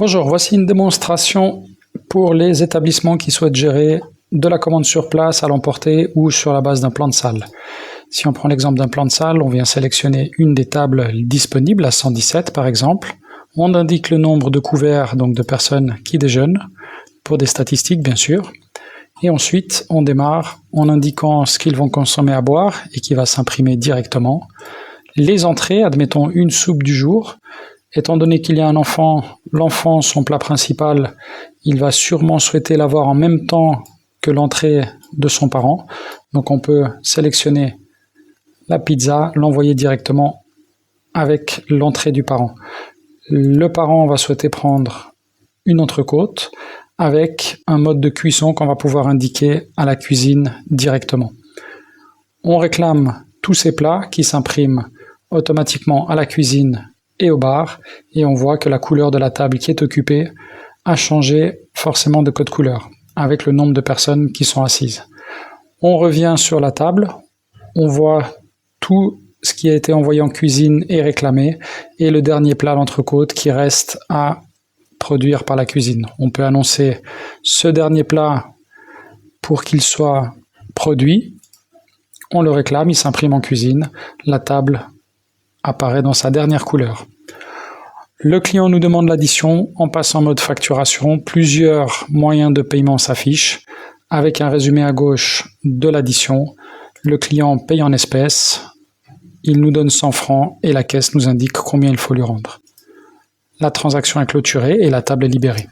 Bonjour, voici une démonstration pour les établissements qui souhaitent gérer de la commande sur place, à l'emporter ou sur la base d'un plan de salle. Si on prend l'exemple d'un plan de salle, on vient sélectionner une des tables disponibles, à 117 par exemple. On indique le nombre de couverts, donc de personnes qui déjeunent, pour des statistiques bien sûr. Et ensuite, on démarre en indiquant ce qu'ils vont consommer à boire et qui va s'imprimer directement. Les entrées, admettons une soupe du jour. Étant donné qu'il y a un enfant, l'enfant, son plat principal, il va sûrement souhaiter l'avoir en même temps que l'entrée de son parent. Donc on peut sélectionner la pizza, l'envoyer directement avec l'entrée du parent. Le parent va souhaiter prendre une entrecôte avec un mode de cuisson qu'on va pouvoir indiquer à la cuisine directement. On réclame tous ces plats qui s'impriment automatiquement à la cuisine et au bar, et on voit que la couleur de la table qui est occupée a changé forcément de code couleur, avec le nombre de personnes qui sont assises. On revient sur la table, on voit tout ce qui a été envoyé en cuisine et réclamé, et le dernier plat, l'entrecôte, qui reste à produire par la cuisine. On peut annoncer ce dernier plat pour qu'il soit produit, on le réclame, il s'imprime en cuisine, la table apparaît dans sa dernière couleur. Le client nous demande l'addition, on passe en mode facturation, plusieurs moyens de paiement s'affichent, avec un résumé à gauche de l'addition. Le client paye en espèces, il nous donne 100 francs et la caisse nous indique combien il faut lui rendre. La transaction est clôturée et la table est libérée.